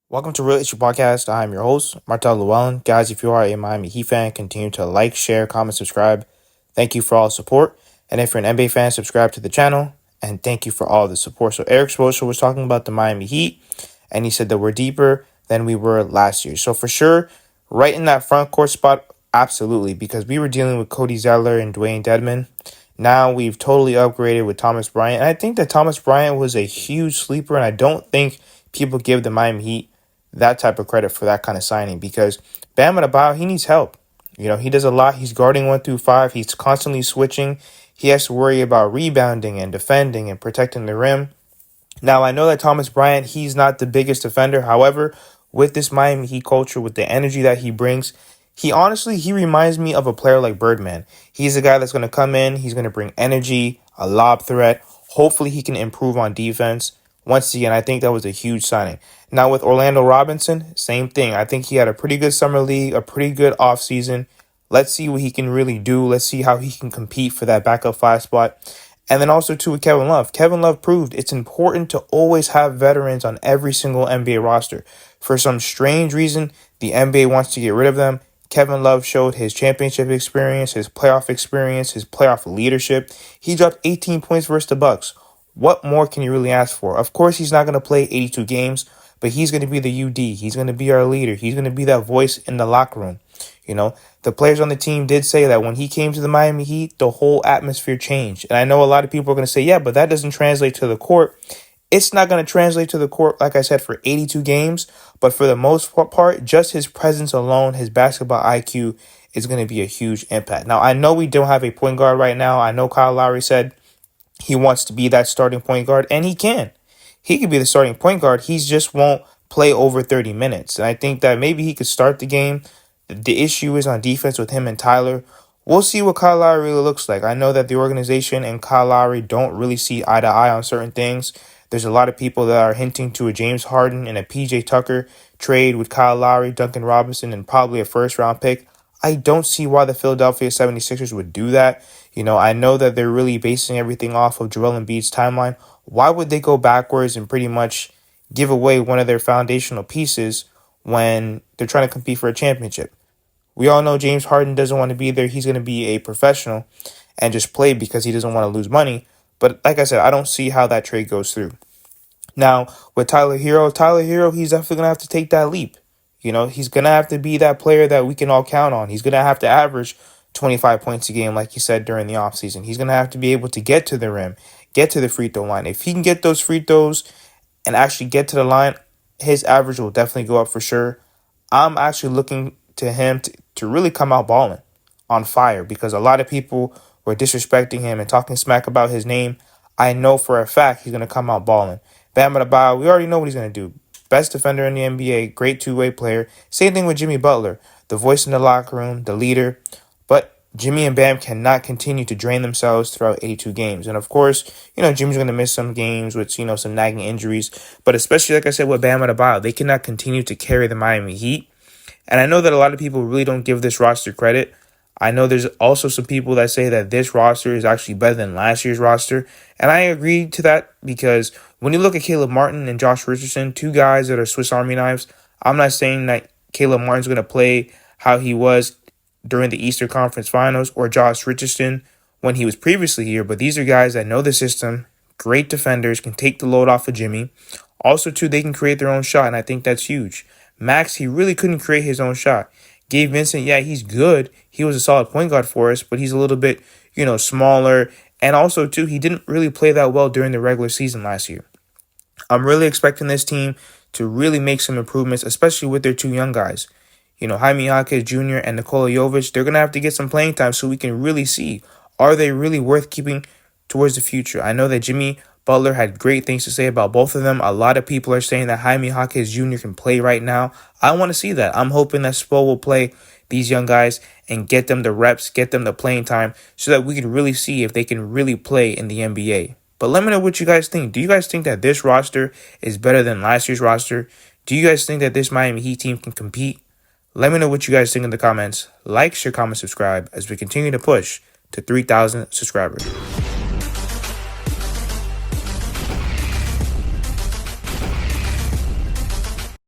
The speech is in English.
Welcome to Real Issue Podcast. I'm your host, Martel Llewellyn. Guys, if you are a Miami Heat fan, continue to like, share, comment, subscribe. Thank you for all the support. And if you're an NBA fan, subscribe to the channel. And thank you for all the support. So Eric Spoelstra was talking about the Miami Heat, and he said that we're deeper than we were last year. So for sure, right in that front court spot, absolutely, because we were dealing with Cody Zeller and Dwayne Dedmon. Now we've totally upgraded with Thomas Bryant. And I think that Thomas Bryant was a huge sleeper, and I don't think people give the Miami Heat that type of credit for that kind of signing because Bam Adebayo, he needs help. You know, he does a lot. He's guarding 1 through 5. He's constantly switching. He has to worry about rebounding and defending and protecting the rim. Now, I know that Thomas Bryant, he's not the biggest defender. However, with this Miami Heat culture, with the energy that he brings, he reminds me of a player like Birdman. He's a guy that's going to come in. He's going to bring energy, a lob threat. Hopefully, he can improve on defense. Once again, I think that was a huge signing. Now, with Orlando Robinson, same thing. I think he had a pretty good summer league, a pretty good offseason. Let's see what he can really do. Let's see how he can compete for that backup 5 spot. And then also, too, with Kevin Love. Kevin Love proved it's important to always have veterans on every single NBA roster. For some strange reason, the NBA wants to get rid of them. Kevin Love showed his championship experience, his playoff experience, his playoff leadership. He dropped 18 points versus the Bucks. What more can you really ask for? Of course, he's not going to play 82 games, but he's going to be the UD. He's going to be our leader. He's going to be that voice in the locker room. You know, the players on the team did say that when he came to the Miami Heat, the whole atmosphere changed. And I know a lot of people are going to say, yeah, but that doesn't translate to the court. It's not going to translate to the court, like I said, for 82 games. But for the most part, just his presence alone, his basketball IQ is going to be a huge impact. Now, I know we don't have a point guard right now. I know Kyle Lowry said he wants to be that starting point guard, and he can. He could be the starting point guard. He just won't play over 30 minutes. And I think that maybe he could start the game. The issue is on defense with him and Tyler. We'll see what Kyle Lowry really looks like. I know that the organization and Kyle Lowry don't really see eye to eye on certain things. There's a lot of people that are hinting to a James Harden and a PJ Tucker trade with Kyle Lowry, Duncan Robinson, and probably a first-round pick. I don't see why the Philadelphia 76ers would do that. You know, I know that they're really basing everything off of Joel Embiid's timeline. Why would they go backwards and pretty much give away one of their foundational pieces when they're trying to compete for a championship? We all know James Harden doesn't want to be there. He's going to be a professional and just play because he doesn't want to lose money. But like I said, I don't see how that trade goes through. Now, with Tyler Hero, he's definitely going to have to take that leap. You know, he's going to have to be that player that we can all count on. He's going to have to average 25 points a game, like he said during the offseason. He's going to have to be able to get to the rim, get to the free throw line. If he can get those free throws and actually get to the line, his average will definitely go up for sure. I'm actually looking to him to really come out balling on fire because a lot of people were disrespecting him and talking smack about his name. I know for a fact he's going to come out balling. Bam Adebayo, we already know what he's going to do. Best defender in the NBA, great two-way player. Same thing with Jimmy Butler, the voice in the locker room, the leader. But Jimmy and Bam cannot continue to drain themselves throughout 82 games. And of course, you know, Jimmy's going to miss some games with, you know, some nagging injuries. But especially, like I said, with Bam Adebayo, they cannot continue to carry the Miami Heat. And I know that a lot of people really don't give this roster credit. I know there's also some people that say that this roster is actually better than last year's roster. And I agree to that because when you look at Caleb Martin and Josh Richardson, two guys that are Swiss Army knives, I'm not saying that Caleb Martin's going to play how he was during the Eastern Conference Finals or Josh Richardson when he was previously here. But these are guys that know the system, great defenders, can take the load off of Jimmy. Also, too, they can create their own shot, and I think that's huge. Max, he really couldn't create his own shot. Gabe Vincent, yeah, he's good. He was a solid point guard for us, but he's a little bit, you know, smaller. And also, too, he didn't really play that well during the regular season last year. I'm really expecting this team to really make some improvements, especially with their two young guys. You know, Jaime Jaquez Jr. and Nikola Jovic, they're going to have to get some playing time so we can really see, are they really worth keeping towards the future? I know that Jimmy Butler had great things to say about both of them. A lot of people are saying that Jaime Jaquez Jr. can play right now. I want to see that. I'm hoping that Spo will play these young guys and get them the reps, get them the playing time so that we can really see if they can really play in the NBA. But let me know what you guys think. Do you guys think that this roster is better than last year's roster? Do you guys think that this Miami Heat team can compete? Let me know what you guys think in the comments. Like, share, comment, subscribe as we continue to push to 3,000 subscribers.